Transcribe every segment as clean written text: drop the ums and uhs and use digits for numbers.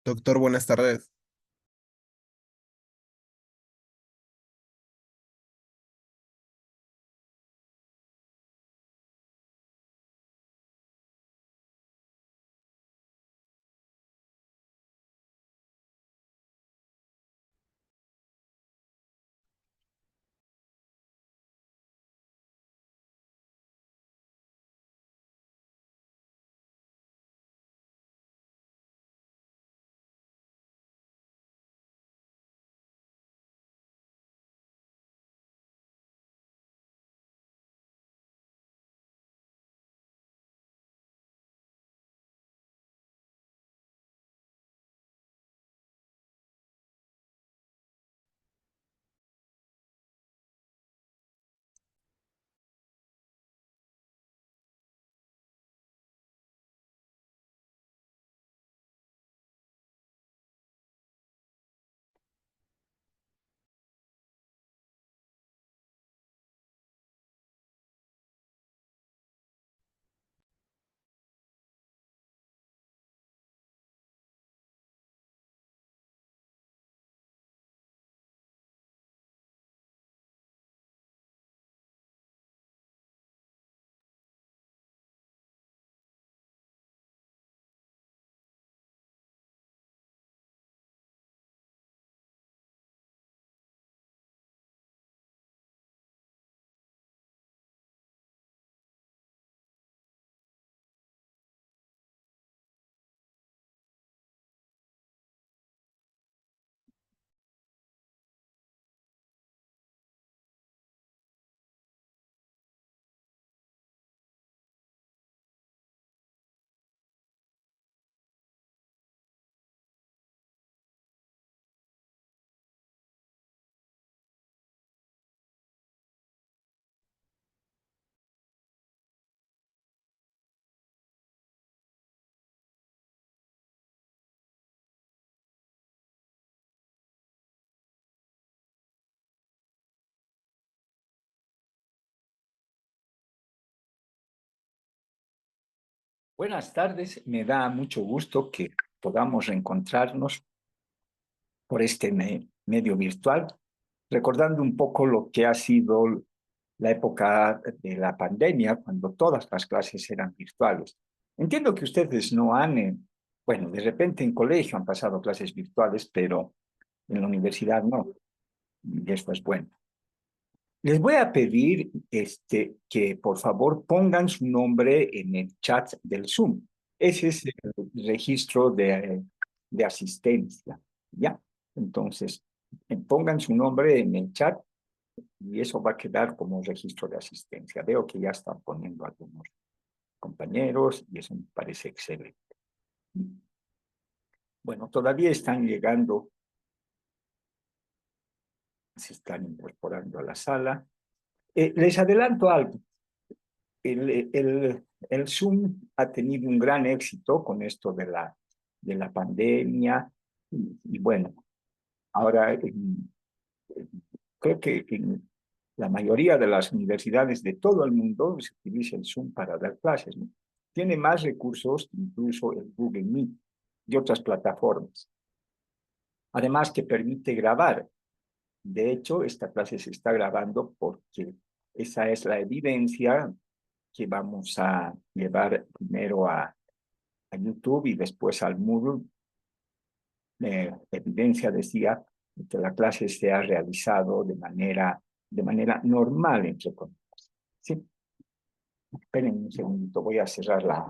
Doctor, buenas tardes. Buenas tardes, me da mucho gusto que podamos reencontrarnos por este medio virtual, recordando un poco lo que ha sido la época de la pandemia, cuando todas las clases eran virtuales. Entiendo que ustedes no han, bueno, de repente en colegio han pasado clases virtuales, pero en la universidad no, y esto es bueno. Les voy a pedir que por favor pongan su nombre en el chat del Zoom. Ese es el registro de asistencia, ¿ya? Entonces, pongan su nombre en el chat y eso va a quedar como registro de asistencia. Veo que ya están poniendo algunos compañeros y eso me parece excelente. Bueno, todavía están llegando, se están incorporando a la sala. Les adelanto algo. El Zoom ha tenido un gran éxito con esto de la pandemia y bueno, ahora creo que en la mayoría de las universidades de todo el mundo se utiliza el Zoom para dar clases, ¿no? Tiene más recursos, incluso el Google Meet y otras plataformas. Además que permite grabar. De hecho, esta clase se está grabando porque esa es la evidencia que vamos a llevar primero a YouTube y después al Moodle. Evidencia decía que la clase se ha realizado de manera normal, entre comillas. Sí, esperen un segundito, voy a cerrar la...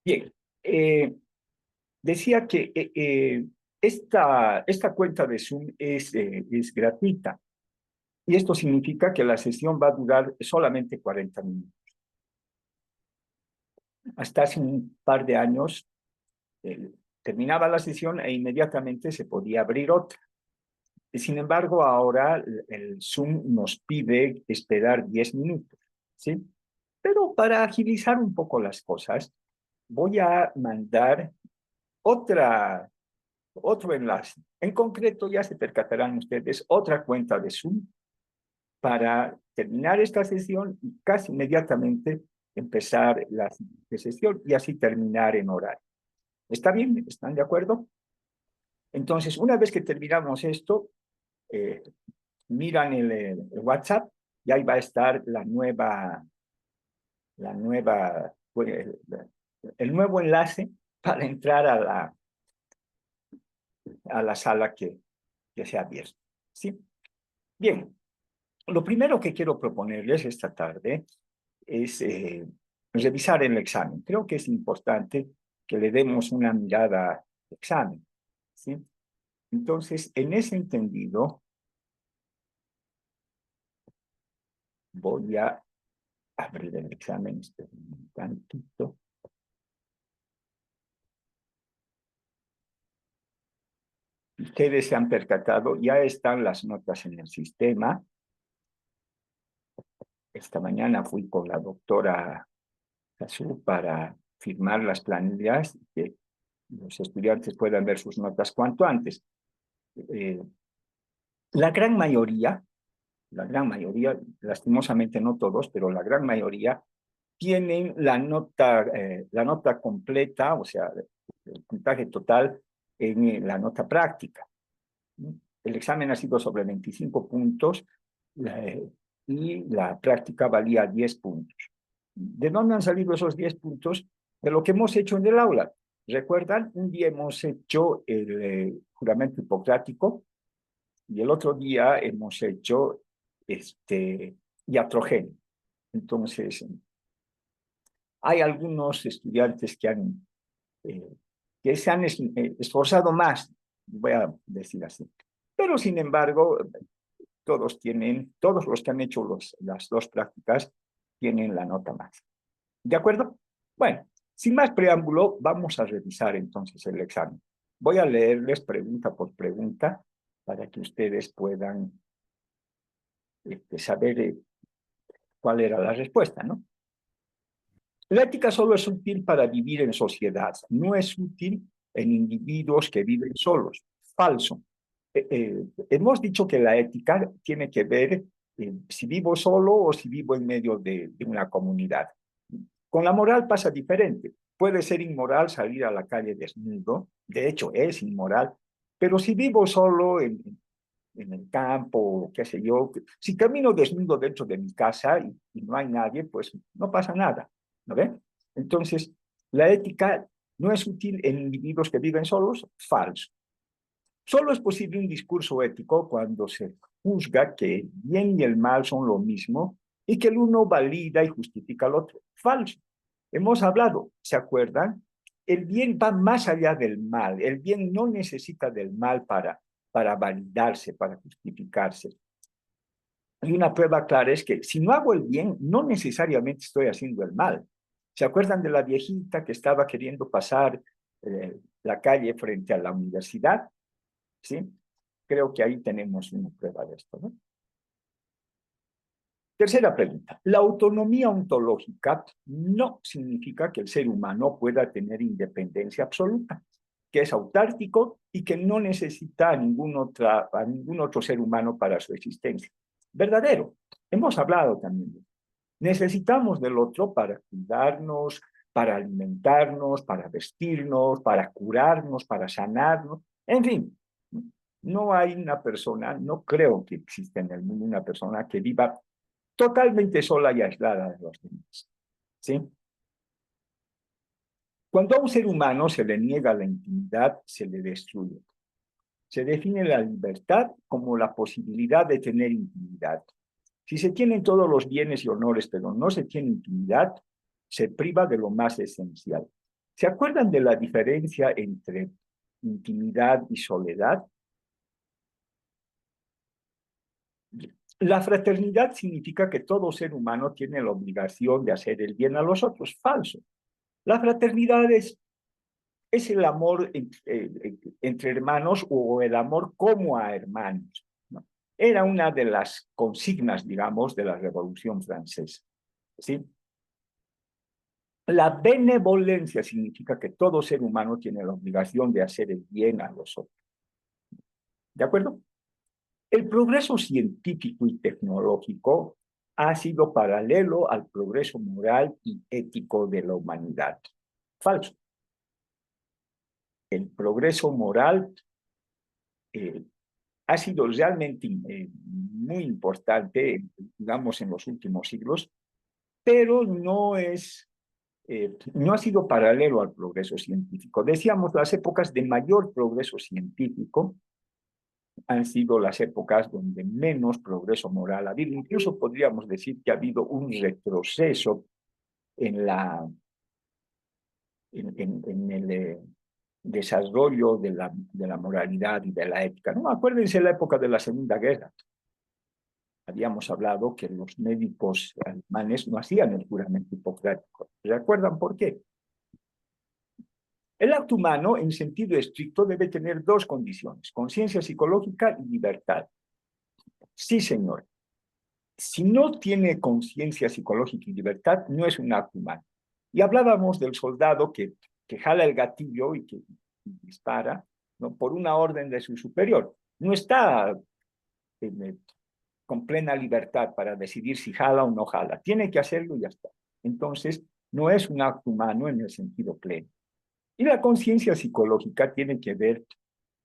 Bien, decía que esta cuenta de Zoom es gratuita y esto significa que la sesión va a durar solamente 40 minutos. Hasta hace un par de años eh, terminaba la sesión e inmediatamente se podía abrir otra. Sin embargo, ahora el Zoom nos pide esperar 10 minutos, ¿sí? Pero para agilizar un poco las cosas, voy a mandar otro enlace. En concreto, ya se percatarán ustedes, otra cuenta de Zoom para terminar esta sesión y casi inmediatamente empezar la siguiente sesión y así terminar en horario. ¿Está bien? ¿Están de acuerdo? Entonces, una vez que terminamos esto, miran el WhatsApp y ahí va a estar pues, el nuevo enlace para entrar a la sala que se ha abierto. ¿Sí? Bien, lo primero que quiero proponerles esta tarde es revisar el examen. Creo que es importante que le demos una mirada al examen. ¿Sí? Entonces, en ese entendido, voy a abrir el examen un tantito. Ustedes se han percatado, ya están las notas en el sistema. Esta mañana fui con la doctora Azul para firmar las planillas y que los estudiantes puedan ver sus notas cuanto antes. La gran mayoría, lastimosamente no todos, pero la gran mayoría tienen la nota completa, o sea, el puntaje total en la nota práctica. El examen ha sido sobre 25 puntos y la práctica valía 10 puntos. ¿De dónde han salido esos 10 puntos? De lo que hemos hecho en el aula. ¿Recuerdan? Un día hemos hecho el juramento hipocrático y el otro día hemos hecho iatrogénico. Entonces, hay algunos estudiantes que se han esforzado más, voy a decir así. Pero, sin embargo, todos los que han hecho las dos prácticas tienen la nota máxima. ¿De acuerdo? Bueno, sin más preámbulo, vamos a revisar entonces el examen. Voy a leerles pregunta por pregunta para que ustedes puedan saber cuál era la respuesta, ¿no? La ética solo es útil para vivir en sociedad, no es útil en individuos que viven solos. Falso. Hemos dicho que la ética tiene que ver si vivo solo o si vivo en medio de una comunidad. Con la moral pasa diferente. Puede ser inmoral salir a la calle desnudo, de hecho es inmoral, pero si vivo solo en el campo, qué sé yo, si camino desnudo dentro de mi casa y no hay nadie, pues no pasa nada, ¿no ven? Entonces, la ética no es útil en individuos que viven solos, falso. Solo es posible un discurso ético cuando se juzga que el bien y el mal son lo mismo y que el uno valida y justifica al otro. Falso. Hemos hablado, ¿se acuerdan? El bien va más allá del mal. El bien no necesita del mal para validarse, para justificarse. Y una prueba clara es que si no hago el bien, no necesariamente estoy haciendo el mal. ¿Se acuerdan de la viejita que estaba queriendo pasar la calle frente a la universidad? ¿Sí? Creo que ahí tenemos una prueba de esto, ¿no? Tercera pregunta. La autonomía ontológica no significa que el ser humano pueda tener independencia absoluta, que es autárquico y que no necesita a ningún otro ser humano para su existencia. Verdadero. Hemos hablado también. Necesitamos del otro para cuidarnos, para alimentarnos, para vestirnos, para curarnos, para sanarnos. En fin, no hay una persona, no creo que exista en el mundo una persona que viva totalmente sola y aislada de los demás. ¿Sí? Cuando a un ser humano se le niega la intimidad, se le destruye. Se define la libertad como la posibilidad de tener intimidad. Si se tienen todos los bienes y honores, pero no se tiene intimidad, se priva de lo más esencial. ¿Se acuerdan de la diferencia entre intimidad y soledad? La fraternidad significa que todo ser humano tiene la obligación de hacer el bien a los otros. Falso. La fraternidad es el amor entre hermanos o el amor como a hermanos, ¿no? Era una de las consignas, digamos, de la Revolución Francesa, ¿sí? La benevolencia significa que todo ser humano tiene la obligación de hacer el bien a los otros. ¿De acuerdo? El progreso científico y tecnológico ha sido paralelo al progreso moral y ético de la humanidad. Falso. El progreso moral ha sido realmente muy importante, digamos, en los últimos siglos, pero no ha sido paralelo al progreso científico. Decíamos, las épocas de mayor progreso científico han sido las épocas donde menos progreso moral ha habido. Incluso podríamos decir que ha habido un retroceso en, en el desarrollo de la moralidad y de la ética. ¿No? Acuérdense la época de la Segunda Guerra. Habíamos hablado que los médicos alemanes no hacían el juramento hipocrático. ¿Recuerdan por qué? El acto humano, en sentido estricto, debe tener dos condiciones: conciencia psicológica y libertad. Sí, señor. Si no tiene conciencia psicológica y libertad, no es un acto humano. Y hablábamos del soldado que jala el gatillo y que dispara, ¿no?, por una orden de su superior. No está con plena libertad para decidir si jala o no jala. Tiene que hacerlo y ya está. Entonces, no es un acto humano en el sentido pleno. Y la conciencia psicológica tiene que ver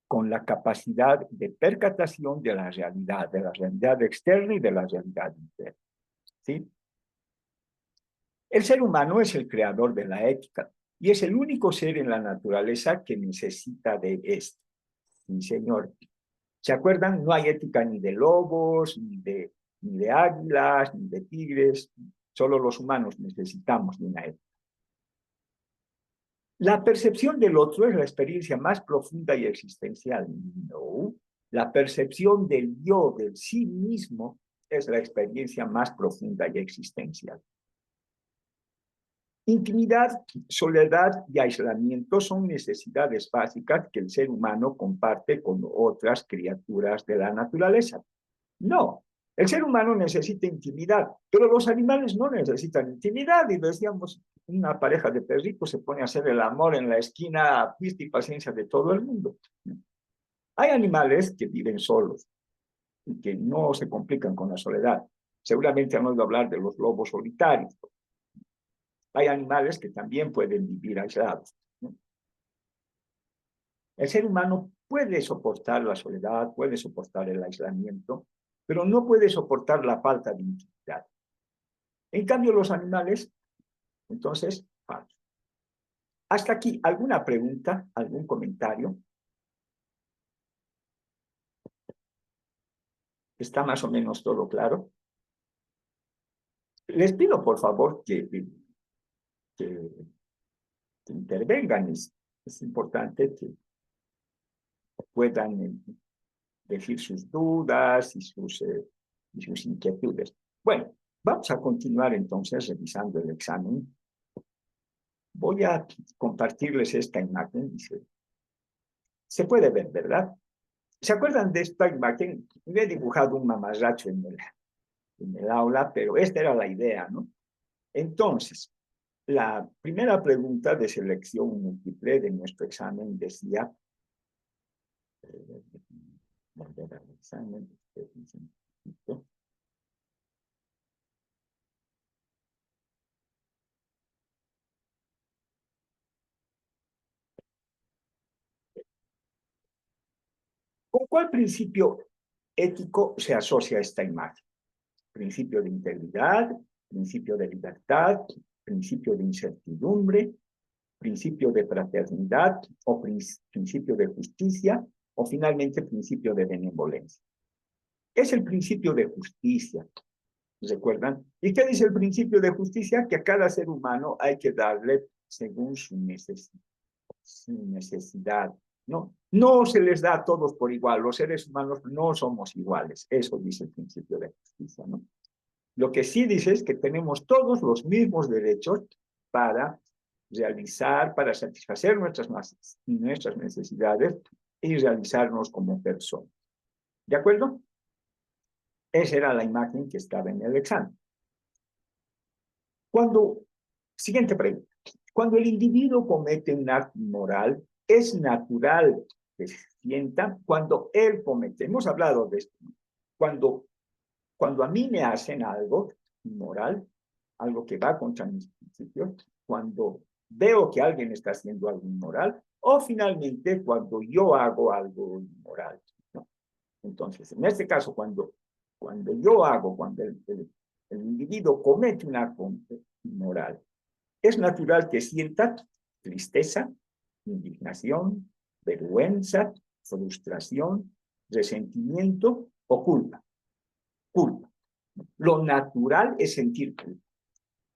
con la capacidad de percatación de la realidad externa y de la realidad interna. ¿Sí? El ser humano es el creador de la ética y es el único ser en la naturaleza que necesita de esto. Sí, señor. ¿Se acuerdan? No hay ética ni de lobos, ni de águilas, ni de tigres. Solo los humanos necesitamos de una ética. La percepción del otro es la experiencia más profunda y existencial. No. La percepción del yo, del sí mismo, es la experiencia más profunda y existencial. Intimidad, soledad y aislamiento son necesidades básicas que el ser humano comparte con otras criaturas de la naturaleza. No, el ser humano necesita intimidad, pero los animales no necesitan intimidad. Y decíamos, una pareja de perritos se pone a hacer el amor en la esquina, vista y paciencia de todo el mundo. Hay animales que viven solos y que no se complican con la soledad. Seguramente han oído hablar de los lobos solitarios. Hay animales que también pueden vivir aislados, ¿no? El ser humano puede soportar la soledad, puede soportar el aislamiento, pero no puede soportar la falta de intimidad. En cambio, los animales, entonces, falso. Hasta aquí, ¿alguna pregunta, algún comentario? ¿Está más o menos todo claro? Les pido, por favor, que intervengan. Es importante que puedan decir sus dudas y sus inquietudes. Bueno, vamos a continuar entonces revisando el examen. Voy a compartirles esta imagen. Dice, se puede ver, ¿verdad? ¿Se acuerdan de esta imagen? Me he dibujado un mamarracho en el aula, pero esta era la idea, ¿no? Entonces, la primera pregunta de selección múltiple de nuestro examen decía, volver al examen, ¿con cuál principio ético se asocia esta imagen? Principio de integridad, principio de libertad, principio de incertidumbre, principio de fraternidad o principio de justicia o finalmente principio de benevolencia. Es el principio de justicia, ¿recuerdan? ¿Y qué dice el principio de justicia? Que a cada ser humano hay que darle según su necesidad. No, no se les da a todos por igual. Los seres humanos no somos iguales. Eso dice el principio de justicia, ¿no? Lo que sí dice es que tenemos todos los mismos derechos para realizar, para satisfacer nuestras necesidades y realizarnos como personas. ¿De acuerdo? Esa era la imagen que estaba en el examen. Siguiente pregunta. Cuando el individuo comete un acto inmoral, es natural que se sienta cuando él comete. Hemos hablado de esto. Cuando a mí me hacen algo inmoral, algo que va contra mis principios, cuando veo que alguien está haciendo algo inmoral, o finalmente cuando yo hago algo inmoral, ¿no? Entonces, en este caso, cuando el individuo comete un acto inmoral, es natural que sienta tristeza, indignación, vergüenza, frustración, resentimiento o culpa. Culpa. Lo natural es sentir culpa.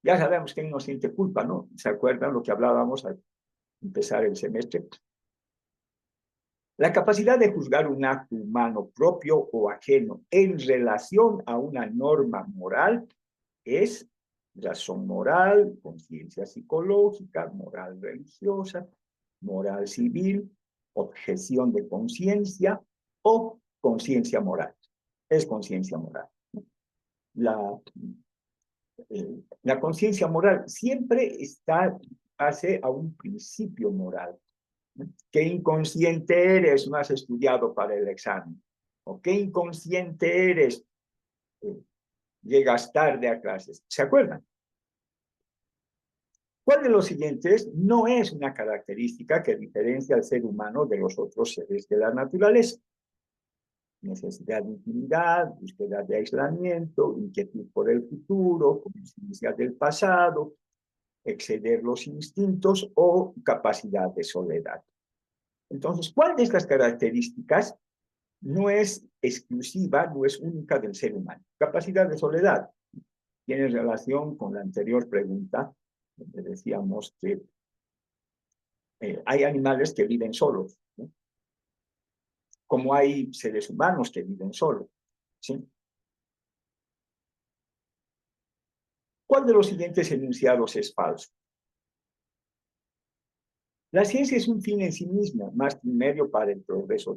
Ya sabemos que no siente culpa, ¿no? ¿Se acuerdan lo que hablábamos al empezar el semestre? La capacidad de juzgar un acto humano propio o ajeno en relación a una norma moral es razón moral, conciencia psicológica, moral religiosa, moral civil, objeción de conciencia o conciencia moral. Es conciencia moral. La, la conciencia moral siempre está base a un principio moral. ¿Qué inconsciente eres? No has estudiado para el examen. ¿O qué inconsciente eres? Llegas tarde a clases. ¿Se acuerdan? ¿Cuál de los siguientes no es una característica que diferencia al ser humano de los otros seres de la naturaleza? Necesidad de intimidad, búsqueda de aislamiento, inquietud por el futuro, conciencia del pasado, exceder los instintos o capacidad de soledad. Entonces, ¿cuál de estas características no es exclusiva, no es única del ser humano? Capacidad de soledad tiene relación con la anterior pregunta, donde decíamos que hay animales que viven solos, ¿no? Como hay seres humanos que viven solos, ¿sí? ¿Cuál de los siguientes enunciados es falso? La ciencia es un fin en sí mismo, más que un medio para el progreso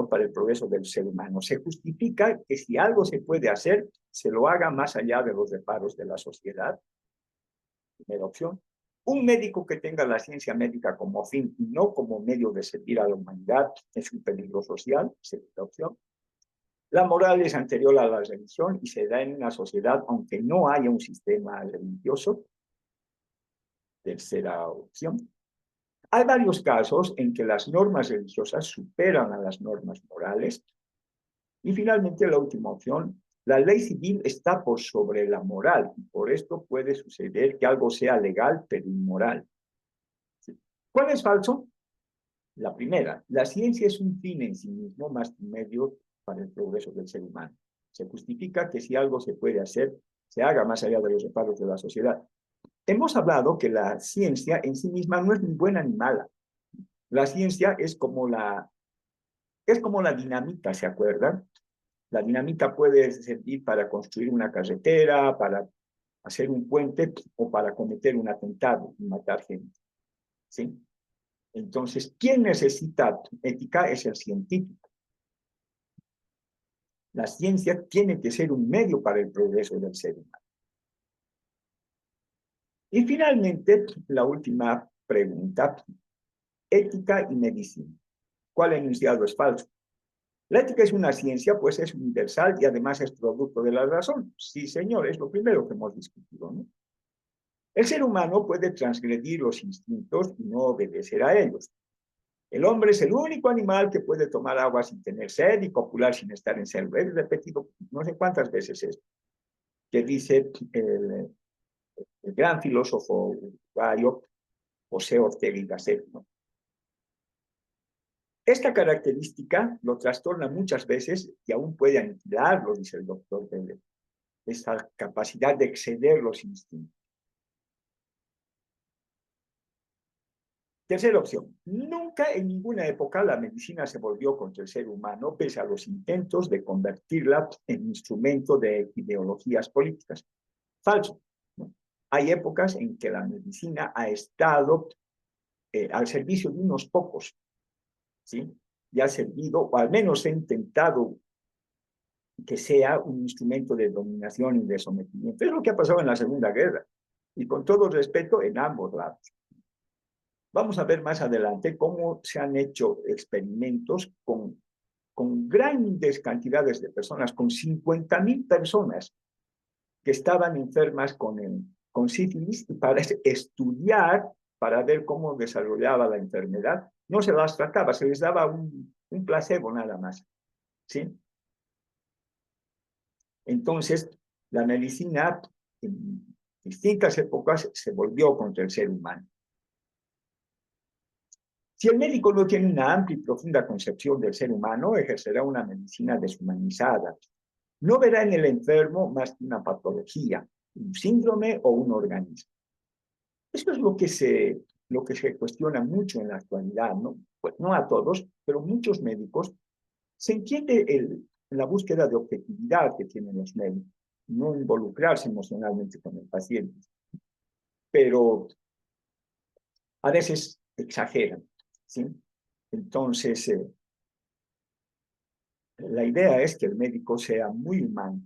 para el progreso del ser humano. Se justifica que si algo se puede hacer, se lo haga más allá de los reparos de la sociedad. Primera opción. Un médico que tenga la ciencia médica como fin y no como medio de servir a la humanidad es un peligro social. Segunda opción. La moral es anterior a la religión y se da en una sociedad aunque no haya un sistema religioso. Tercera opción. Hay varios casos en que las normas religiosas superan a las normas morales. Y finalmente, la última opción, la ley civil está por sobre la moral y por esto puede suceder que algo sea legal pero inmoral. ¿Cuál es falso? La primera, la ciencia es un fin en sí mismo más que un medio para el progreso del ser humano. Se justifica que si algo se puede hacer, se haga más allá de los reparos de la sociedad. Hemos hablado que la ciencia en sí misma no es ni buena ni mala. La ciencia es como la dinamita, ¿se acuerdan? La dinamita puede servir para construir una carretera, para hacer un puente o para cometer un atentado y matar gente, ¿sí? Entonces, ¿quién necesita ética? Es el científico. La ciencia tiene que ser un medio para el progreso del ser humano. Y finalmente, la última pregunta, ética y medicina. ¿Cuál enunciado es falso? La ética es una ciencia, pues es universal y además es producto de la razón. Sí, señor, es lo primero que hemos discutido, ¿no? El ser humano puede transgredir los instintos y no obedecer a ellos. El hombre es el único animal que puede tomar agua sin tener sed y copular sin estar en celo. He repetido no sé cuántas veces esto, que dice el gran filósofo uruguayo José Ortega y Gasset, ¿no? Esta característica lo trastorna muchas veces y aún puede aniquilarlo, dice el doctor Belle, esa capacidad de exceder los instintos. Tercera opción. Nunca en ninguna época la medicina se volvió contra el ser humano, pese a los intentos de convertirla en instrumento de ideologías políticas. Falso, ¿no? Hay épocas en que la medicina ha estado al servicio de unos pocos, ¿sí? Y ha servido, o al menos ha intentado que sea un instrumento de dominación y de sometimiento. Es lo que ha pasado en la Segunda Guerra. Y con todo respeto en ambos lados. Vamos a ver más adelante cómo se han hecho experimentos con grandes cantidades de personas, con 50.000 personas que estaban enfermas con sífilis, para estudiar, para ver cómo desarrollaba la enfermedad. No se las trataba, se les daba un placebo nada más. ¿Sí? Entonces, la medicina en distintas épocas se volvió contra el ser humano. Si el médico no tiene una amplia y profunda concepción del ser humano, ejercerá una medicina deshumanizada. No verá en el enfermo más que una patología, un síndrome o un organismo. Esto es lo que se cuestiona mucho en la actualidad, ¿no? Pues no a todos, pero muchos médicos. Se entiende la búsqueda de objetividad que tienen los médicos, no involucrarse emocionalmente con el paciente, pero a veces exageran, ¿sí? Entonces, la idea es que el médico sea muy humano.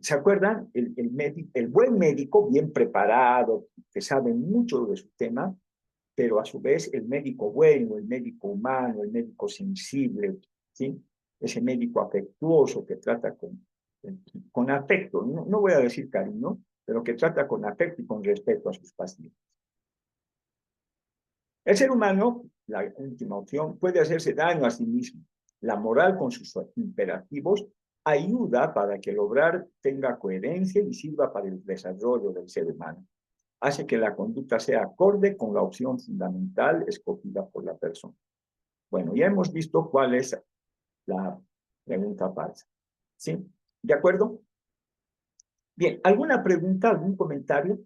¿Se acuerdan? El buen médico, bien preparado, que sabe mucho de su tema, pero a su vez el médico bueno, el médico humano, el médico sensible, ¿sí? Ese médico afectuoso que trata con afecto, no voy a decir cariño, pero que trata con afecto y con respeto a sus pacientes. El ser humano, la última opción, puede hacerse daño a sí mismo. La moral con sus imperativos ayuda para que el obrar tenga coherencia y sirva para el desarrollo del ser humano. Hace que la conducta sea acorde con la opción fundamental escogida por la persona. Bueno, ya hemos visto cuál es la pregunta falsa. ¿Sí? ¿De acuerdo? Bien, ¿alguna pregunta, algún comentario?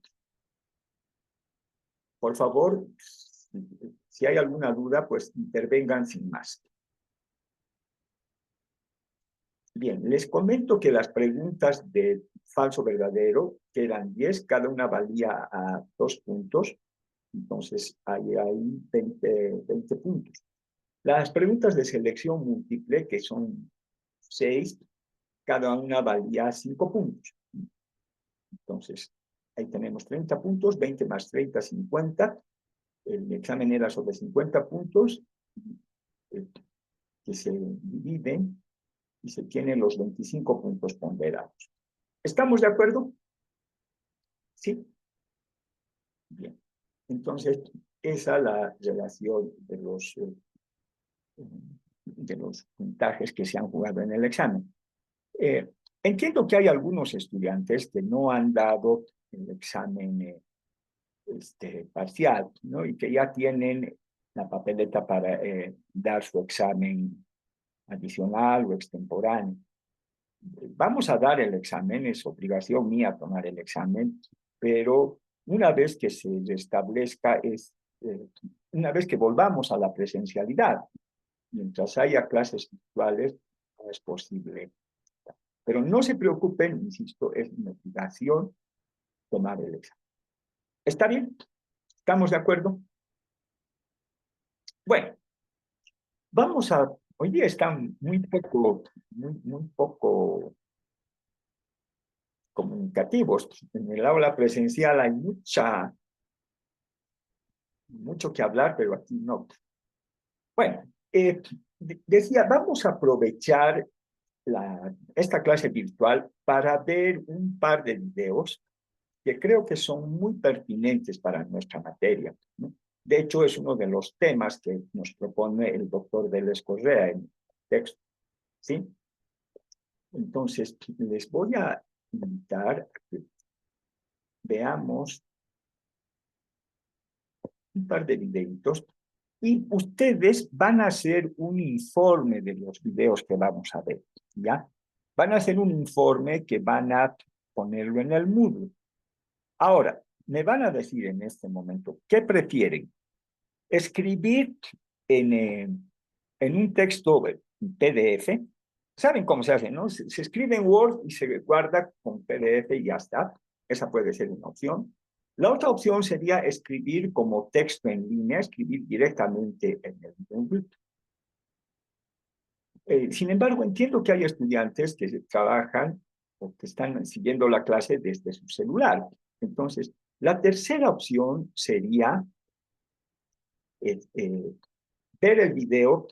Por favor, si hay alguna duda, pues intervengan sin más. Bien, les comento que las preguntas de falso verdadero, que eran 10, cada una valía a 2 puntos, entonces hay 20 puntos. Las preguntas de selección múltiple, que son 6, cada una valía 5 puntos. Entonces, ahí tenemos 30 puntos, 20 más 30, 50. El examen era sobre 50 puntos, que se dividen y se tienen los 25 puntos ponderados. ¿Estamos de acuerdo? Sí. Bien. Entonces, esa es la relación de los puntajes que se han jugado en el examen. Entiendo que hay algunos estudiantes que no han dado el examen parcial, ¿no? Y que ya tienen la papeleta para dar su examen adicional o extemporáneo. Vamos a dar el examen, es obligación mía tomar el examen, pero una vez que se restablezca, una vez que volvamos a la presencialidad, mientras haya clases virtuales, no es posible. Pero no se preocupen, insisto, es mi obligación tomar el examen. ¿Está bien? ¿Estamos de acuerdo? Bueno, hoy día están muy poco comunicativos. En el aula presencial hay mucho que hablar, pero aquí no. Bueno, decía, vamos a aprovechar esta clase virtual para ver un par de videos que creo que son muy pertinentes para nuestra materia, ¿no? De hecho, es uno de los temas que nos propone el doctor Vélez Correa en el texto, ¿sí? Entonces, les voy a invitar a que veamos un par de videitos y ustedes van a hacer un informe de los videos que vamos a ver, ¿ya? Van a hacer un informe que van a ponerlo en el Moodle. Ahora, me van a decir en este momento, ¿qué prefieren? Escribir en un texto PDF. ¿Saben cómo se hace, no? Se escribe en Word y se guarda con PDF y ya está. Esa puede ser una opción. La otra opción sería escribir como texto en línea, escribir directamente en el Google. Sin embargo, entiendo que hay estudiantes que trabajan o que están siguiendo la clase desde su celular. Entonces, la tercera opción sería ver el video,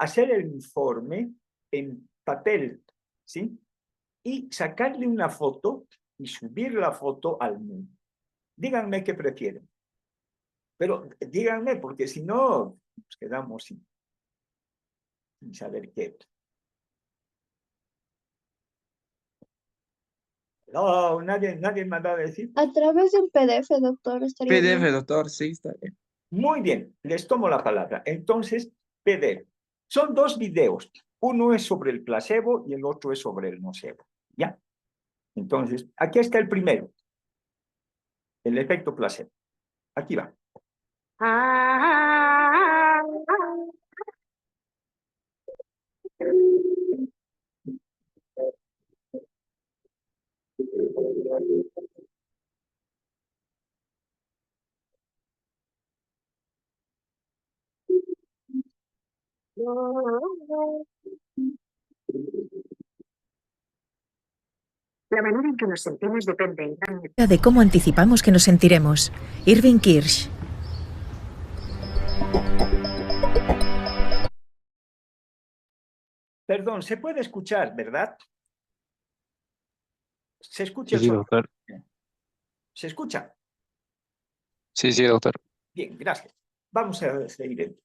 hacer el informe en papel, ¿sí? Y sacarle una foto y subir la foto al mundo. Díganme qué prefieren. Pero díganme, porque si no, nos quedamos sin saber qué. No, nadie me va a decir. A través de un PDF, doctor, estaría bien. PDF, doctor, sí, está bien. Muy bien, les tomo la palabra. Entonces, PDF. Son 2 videos. Uno es sobre el placebo y el otro es sobre el nocebo. ¿Ya? Entonces, aquí está el primero. El efecto placebo. Aquí va. La manera en que nos sentimos depende en gran medida de cómo anticipamos que nos sentiremos. Irving Kirsch. Perdón, se puede escuchar, ¿verdad? ¿Se escucha el Sí, sonido? doctor. ¿Se escucha? Sí, doctor. Bien, gracias. Vamos a seguir.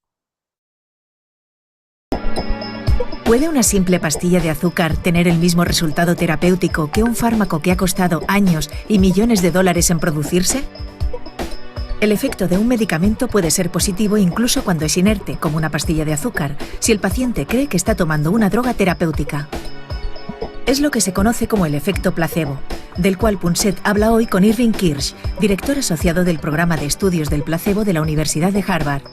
¿Puede una simple pastilla de azúcar tener el mismo resultado terapéutico que un fármaco que ha costado años y millones de dólares en producirse? El efecto de un medicamento puede ser positivo incluso cuando es inerte, como una pastilla de azúcar, si el paciente cree que está tomando una droga terapéutica. Es lo que se conoce como el efecto placebo, del cual Punset habla hoy con Irving Kirsch, director asociado del programa de estudios del placebo de la Universidad de Harvard.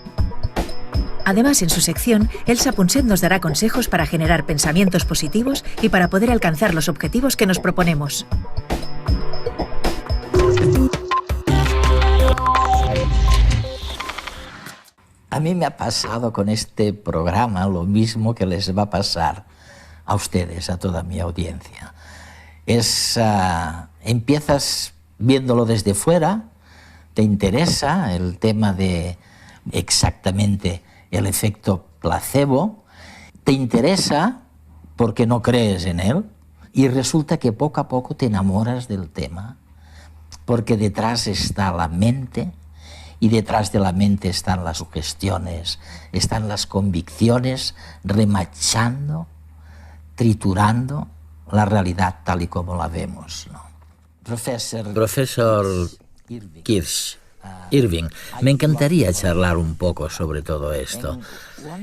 Además, en su sección, Elsa Punset nos dará consejos para generar pensamientos positivos y para poder alcanzar los objetivos que nos proponemos. A mí me ha pasado con este programa lo mismo que les va a pasar a ustedes, a toda mi audiencia. Empiezas viéndolo desde fuera, te interesa el tema de exactamente el efecto placebo, te interesa porque no crees en él y resulta que poco a poco te enamoras del tema porque detrás está la mente y detrás de la mente están las sugestiones, están las convicciones remachando, triturando la realidad tal y como la vemos, ¿no? Profesor Kirsch, Irving, me encantaría charlar un poco sobre todo esto.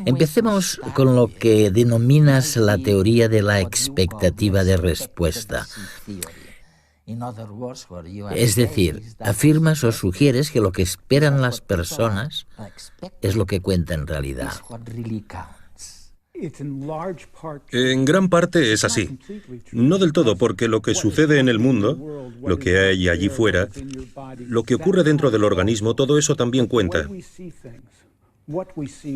Empecemos con lo que denominas la teoría de la expectativa de respuesta. Es decir, afirmas o sugieres que lo que esperan las personas es lo que cuenta en realidad. En gran parte es así. No del todo, porque lo que sucede en el mundo, lo que hay allí fuera, lo que ocurre dentro del organismo, todo eso también cuenta.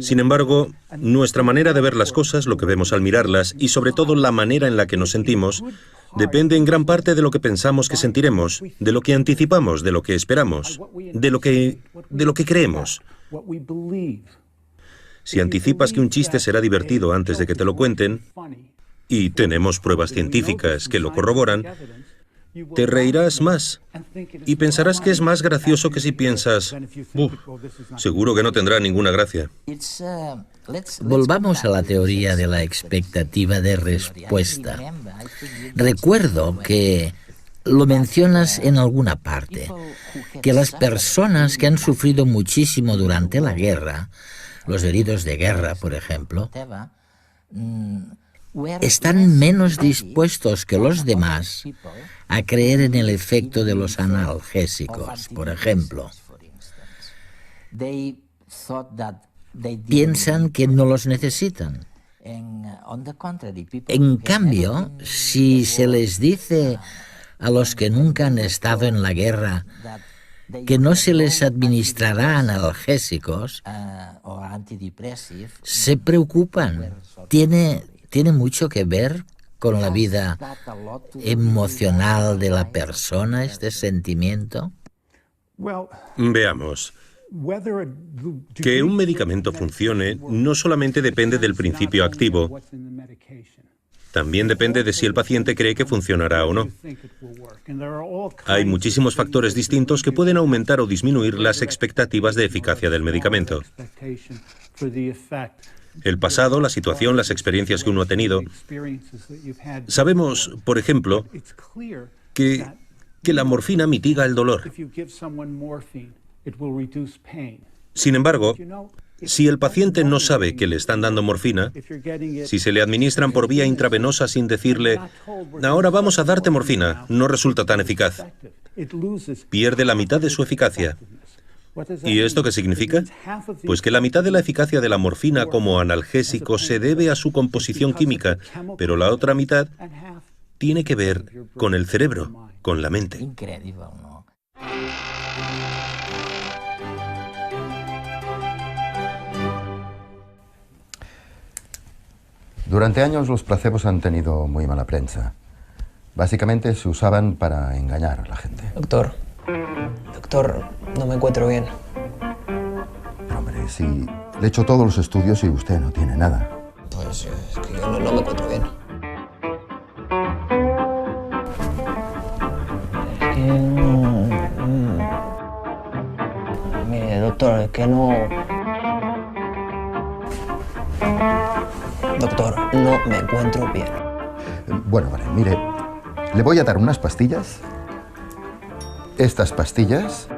Sin embargo, nuestra manera de ver las cosas, lo que vemos al mirarlas, y sobre todo la manera en la que nos sentimos, depende en gran parte de lo que pensamos que sentiremos, de lo que anticipamos, de lo que esperamos, de lo que creemos. Si anticipas que un chiste será divertido antes de que te lo cuenten, y tenemos pruebas científicas que lo corroboran, te reirás más y pensarás que es más gracioso que si piensas, seguro que no tendrá ninguna gracia. Volvamos a la teoría de la expectativa de respuesta. Recuerdo que lo mencionas en alguna parte, que las personas que han sufrido muchísimo durante la guerra, los heridos de guerra, por ejemplo, están menos dispuestos que los demás a creer en el efecto de los analgésicos, por ejemplo. Piensan que no los necesitan. En cambio, si se les dice a los que nunca han estado en la guerra que no se les administrará analgésicos, se preocupan. Tiene mucho que ver con la vida emocional de la persona, este sentimiento? Veamos. Que un medicamento funcione no solamente depende del principio activo, también depende de si el paciente cree que funcionará o no. Hay muchísimos factores distintos que pueden aumentar o disminuir las expectativas de eficacia del medicamento. El pasado, la situación, las experiencias que uno ha tenido. Sabemos, por ejemplo, que la morfina mitiga el dolor. Sin embargo, si el paciente no sabe que le están dando morfina, si se le administran por vía intravenosa sin decirle, ahora vamos a darte morfina, no resulta tan eficaz. Pierde la mitad de su eficacia. ¿Y esto qué significa? Pues que la mitad de la eficacia de la morfina como analgésico se debe a su composición química, pero la otra mitad tiene que ver con el cerebro, con la mente. Increíble, ¿no? Durante años los placebos han tenido muy mala prensa. Básicamente se usaban para engañar a la gente. Doctor, no me encuentro bien. Pero, hombre, si le he hecho todos los estudios y usted no tiene nada. Pues es que yo no me encuentro bien. Es que Mire, doctor, es que no... Doctor, no me encuentro bien. Bueno, vale, mire, le voy a dar unas pastillas, estas pastillas,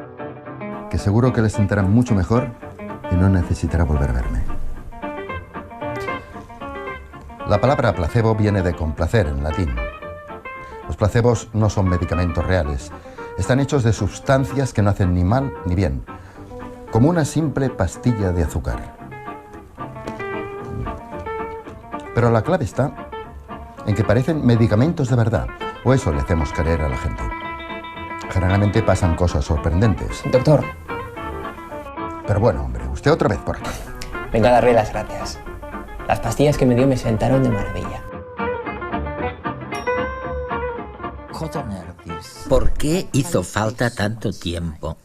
que seguro que le sentarán mucho mejor y no necesitará volver a verme. La palabra placebo viene de complacer en latín. Los placebos no son medicamentos reales. Están hechos de sustancias que no hacen ni mal ni bien, como una simple pastilla de azúcar. Pero la clave está en que parecen medicamentos de verdad, o eso le hacemos creer a la gente. Generalmente pasan cosas sorprendentes. Doctor. Pero bueno, hombre, usted otra vez por aquí. Venga a darle las gracias. Las pastillas que me dio me sentaron de maravilla. ¿Por qué hizo falta tanto tiempo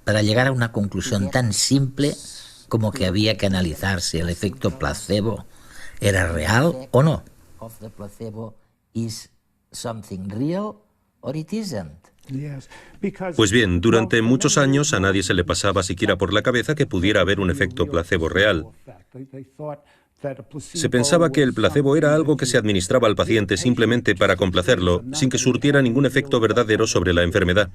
para llegar a una conclusión tan simple como que había que analizar si el efecto placebo era real o no? Pues bien, durante muchos años a nadie se le pasaba siquiera por la cabeza que pudiera haber un efecto placebo real. Se pensaba que el placebo era algo que se administraba al paciente simplemente para complacerlo, sin que surtiera ningún efecto verdadero sobre la enfermedad.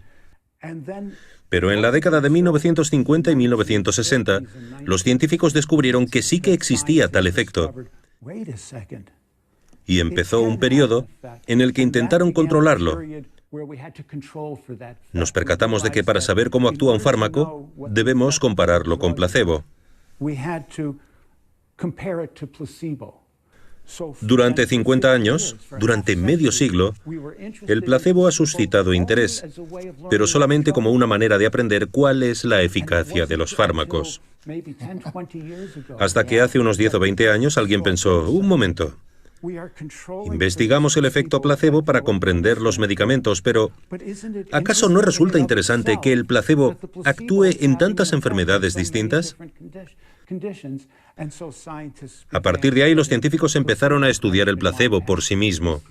Pero en la década de 1950 y 1960, los científicos descubrieron que sí que existía tal efecto. Y empezó un periodo en el que intentaron controlarlo. Nos percatamos de que para saber cómo actúa un fármaco, debemos compararlo con placebo. Durante 50 años, durante medio siglo, el placebo ha suscitado interés, pero solamente como una manera de aprender cuál es la eficacia de los fármacos. Hasta que hace unos 10 o 20 años alguien pensó, un momento, investigamos el efecto placebo para comprender los medicamentos, pero ¿acaso no resulta interesante que el placebo actúe en tantas enfermedades distintas? A partir de ahí, los científicos empezaron a estudiar el placebo por sí mismo.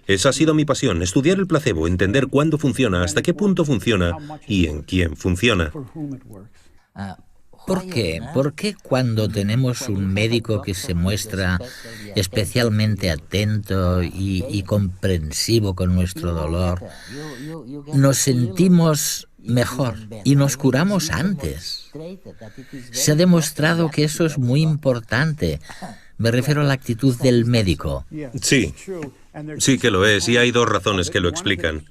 Esa ha sido mi pasión, estudiar el placebo, entender cuándo funciona, hasta qué punto funciona y en quién funciona. ¿Por qué? ¿Por qué cuando tenemos un médico que se muestra especialmente atento y comprensivo con nuestro dolor, nos sentimos mejor y nos curamos antes? Se ha demostrado que eso es muy importante. Me refiero a la actitud del médico. Sí, sí que lo es, y hay dos razones que lo explican.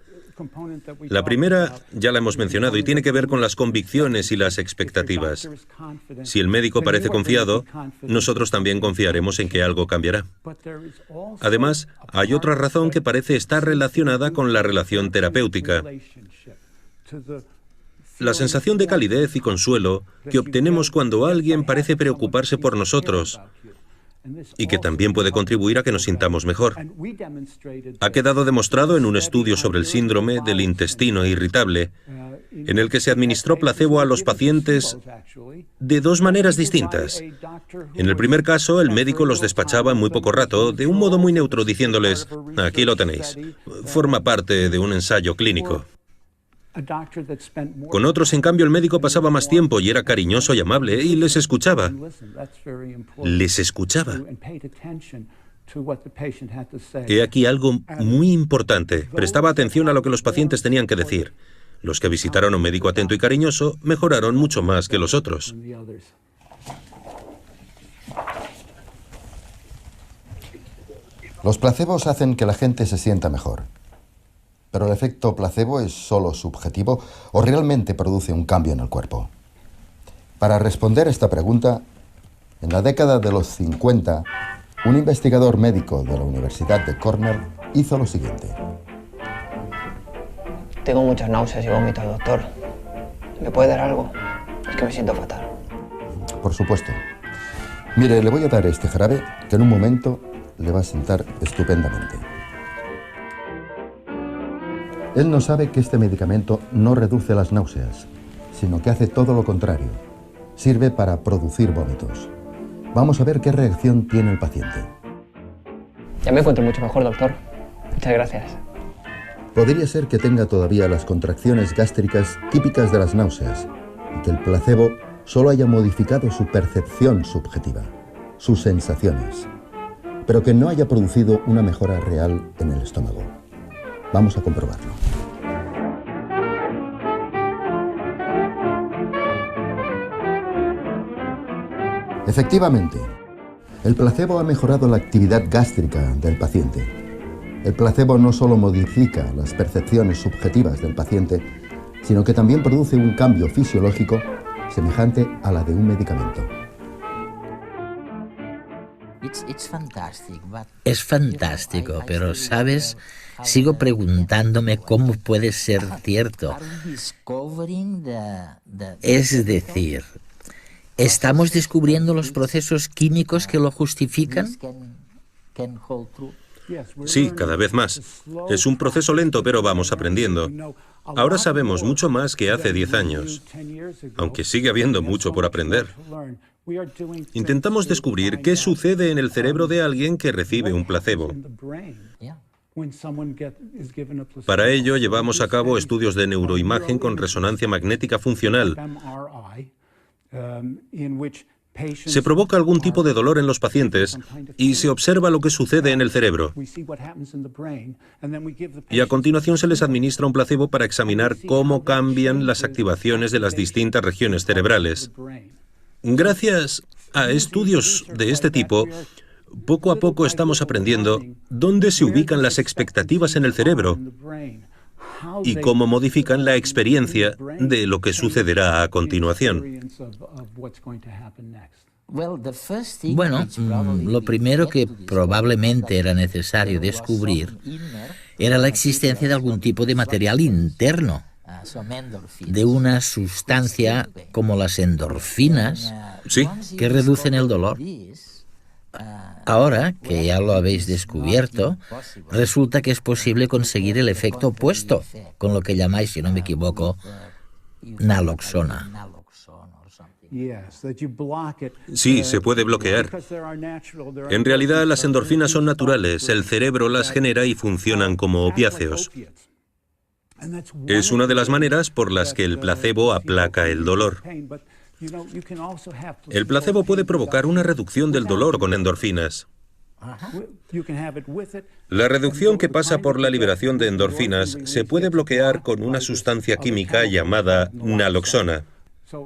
La primera ya la hemos mencionado y tiene que ver con las convicciones y las expectativas. Si el médico parece confiado, nosotros también confiaremos en que algo cambiará. Además, hay otra razón que parece estar relacionada con la relación terapéutica. La sensación de calidez y consuelo que obtenemos cuando alguien parece preocuparse por nosotros. y que también puede contribuir a que nos sintamos mejor. Ha quedado demostrado en un estudio sobre el síndrome del intestino irritable, en el que se administró placebo a los pacientes de dos maneras distintas. En el primer caso, el médico los despachaba en muy poco rato, de un modo muy neutro, diciéndoles: aquí lo tenéis, forma parte de un ensayo clínico. Con otros, en cambio, el médico pasaba más tiempo y era cariñoso y amable, y les escuchaba. Les escuchaba. He aquí algo muy importante. Prestaba atención a lo que los pacientes tenían que decir. Los que visitaron a un médico atento y cariñoso mejoraron mucho más que los otros. Los placebos hacen que la gente se sienta mejor. ¿Pero el efecto placebo es solo subjetivo o realmente produce un cambio en el cuerpo? Para responder a esta pregunta, en la década de los 50, un investigador médico de la Universidad de Cornell hizo lo siguiente. Tengo muchas náuseas y vómitos, doctor. ¿Me puede dar algo? Es que me siento fatal. Por supuesto. Mire, le voy a dar este jarabe que en un momento le va a sentar estupendamente. Él no sabe que este medicamento no reduce las náuseas, sino que hace todo lo contrario. Sirve para producir vómitos. Vamos a ver qué reacción tiene el paciente. Ya me encuentro mucho mejor, doctor. Muchas gracias. Podría ser que tenga todavía las contracciones gástricas típicas de las náuseas y que el placebo solo haya modificado su percepción subjetiva, sus sensaciones, pero que no haya producido una mejora real en el estómago. Vamos a comprobarlo. Efectivamente, el placebo ha mejorado la actividad gástrica del paciente. El placebo no solo modifica las percepciones subjetivas del paciente, sino que también produce un cambio fisiológico semejante a la de un medicamento. Es fantástico, pero, ¿sabes? Sigo preguntándome cómo puede ser cierto. Es decir, ¿estamos descubriendo los procesos químicos que lo justifican? Sí, cada vez más. Es un proceso lento, pero vamos aprendiendo. Ahora sabemos mucho más que hace 10 años, aunque sigue habiendo mucho por aprender. Intentamos descubrir qué sucede en el cerebro de alguien que recibe un placebo. Para ello, llevamos a cabo estudios de neuroimagen con resonancia magnética funcional. Se provoca algún tipo de dolor en los pacientes y se observa lo que sucede en el cerebro. Y a continuación se les administra un placebo para examinar cómo cambian las activaciones de las distintas regiones cerebrales. Gracias a estudios de este tipo, poco a poco estamos aprendiendo dónde se ubican las expectativas en el cerebro y cómo modifican la experiencia de lo que sucederá a continuación. Bueno, lo primero que probablemente era necesario descubrir era la existencia de algún tipo de material interno, de una sustancia como las endorfinas, Sí. que reducen el dolor. Ahora que ya lo habéis descubierto, resulta que es posible conseguir el efecto opuesto, con lo que llamáis, si no me equivoco, naloxona. Sí, se puede bloquear. En realidad, las endorfinas son naturales, el cerebro las genera y funcionan como opiáceos. Es una de las maneras por las que el placebo aplaca el dolor. El placebo puede provocar una reducción del dolor con endorfinas. La reducción que pasa por la liberación de endorfinas se puede bloquear con una sustancia química llamada naloxona.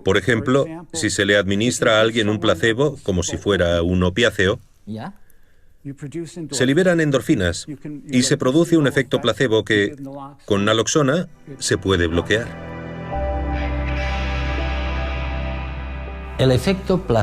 Por ejemplo, si se le administra a alguien un placebo, como si fuera un opiáceo, se liberan endorfinas y se produce un efecto placebo que, con naloxona, se puede bloquear. El efecto placebo